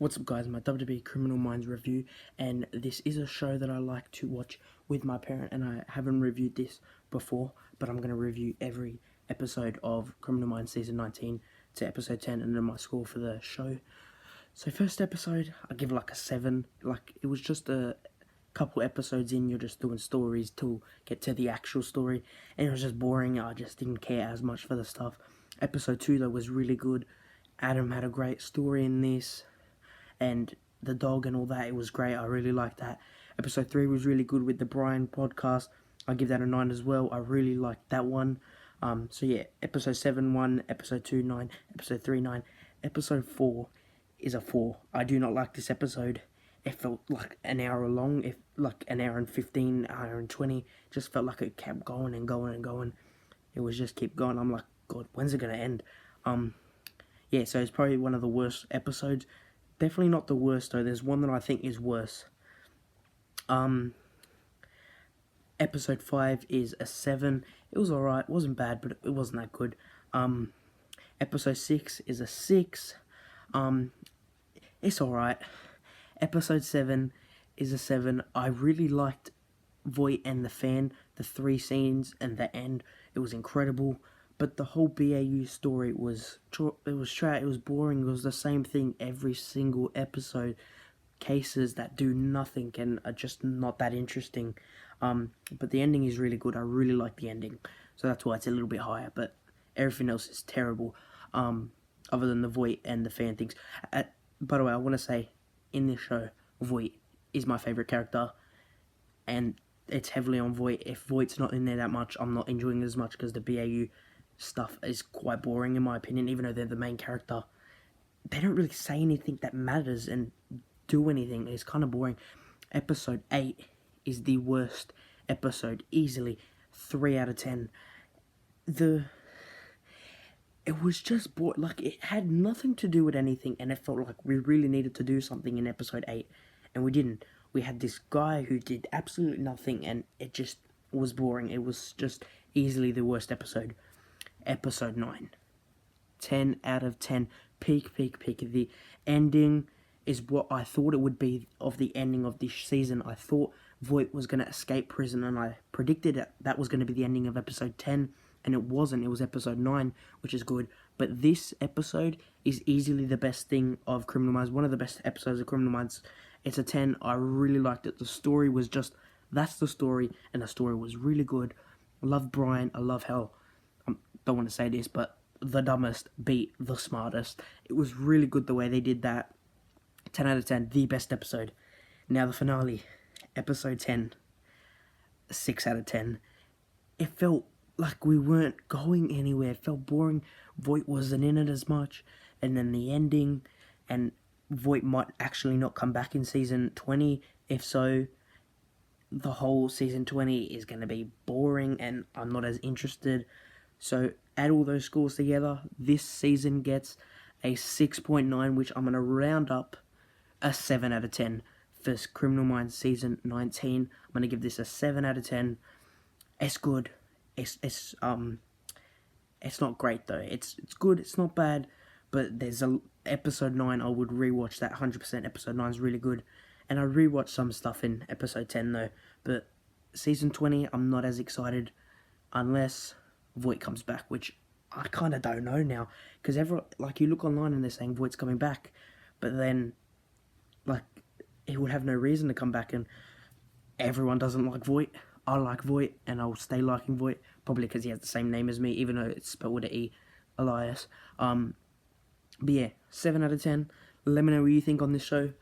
What's up guys, my WWE Criminal Minds review, and this is a show that I like to watch with my parent, and I haven't reviewed this before, but I'm going to review every episode of Criminal Minds Season 19 to episode 10 and then my score for the show. So first episode, I give like a 7, like it was just a couple episodes in, you're just doing stories to get to the actual story, and it was just boring. I just didn't care as much for the stuff. Episode 2 though was really good. Adam had a great story in this, and the dog and all that, it was great. I really liked that. Episode 3 was really good with the Brian podcast. I give that a 9 as well. I really liked that one. So yeah, episode 7, 1, episode 2, 9, episode 3, 9. Episode 4 is a 4. I do not like this episode. It felt like an hour long, like an hour and 15, hour and 20. Just felt like it kept going and going and going. It was just keep going. I'm like, God, when's it going to end? Yeah, so it's probably one of the worst episodes. Definitely not the worst though. There's one that I think is worse. Episode 5 is a 7. It was alright. It wasn't bad, but it wasn't that good. Episode 6 is a 6. It's alright. Episode 7 is a 7. I really liked Voight and the fan, the 3 scenes and the end. It was incredible. But the whole BAU story was trash. It was boring. It was the same thing every single episode. Cases that do nothing and are just not that interesting. But the ending is really good. I really like the ending, so that's why it's a little bit higher. But everything else is terrible. Other than the Voight and the fan things. By the way, I want to say in this show, Voight is my favorite character, and it's heavily on Voight. If Voight's not in there that much, I'm not enjoying it as much because the BAU stuff is quite boring in my opinion. Even though they're the main character, they don't really say anything that matters and do anything. It's kind of boring. Episode 8 is the worst episode, easily 3 out of 10. It was just boring. Like, it had nothing to do with anything, and it felt like we really needed to do something in episode 8, and we didn't. We had this guy who did absolutely nothing, and it just was boring. It was just easily the worst episode. Episode 9, 10 out of 10. Peak. The ending is what I thought it would be of the ending of this season. I thought Voight was going to escape prison, and I predicted that was going to be the ending of episode 10, and it wasn't. It was episode 9, which is good. But this episode is easily the best thing of Criminal Minds, one of the best episodes of Criminal Minds. It's a 10. I really liked it. The story was just, that's the story, and the story was really good. I love Brian. I love how, don't want to say this, but the dumbest beat the smartest. It was really good the way they did that. 10 out of 10, the best episode. Now the finale, episode 10, 6 out of 10. It felt like we weren't going anywhere. It felt boring. Voight wasn't in it as much. And then the ending, and Voight might actually not come back in season 20. If so, the whole season 20 is going to be boring and I'm not as interested. So add all those scores together, this season gets a 6.9, which I'm going to round up a 7 out of 10 for Criminal Minds Season 19. I'm going to give this a 7 out of 10. It's good. It's not great though. It's good. It's not bad. But there's episode 9. I would rewatch that 100%. Episode 9 is really good, and I rewatched some stuff in episode 10 though. But season 20, I'm not as excited unless Voight comes back, which I kind of don't know now, because you look online and they're saying Voight's coming back, but then like he would have no reason to come back, and everyone doesn't like Voight. I like Voight, and I'll stay liking Voight, probably because he has the same name as me, even though it's spelled with an E, Elias. But yeah, 7 out of 10. Let me know what you think on this show.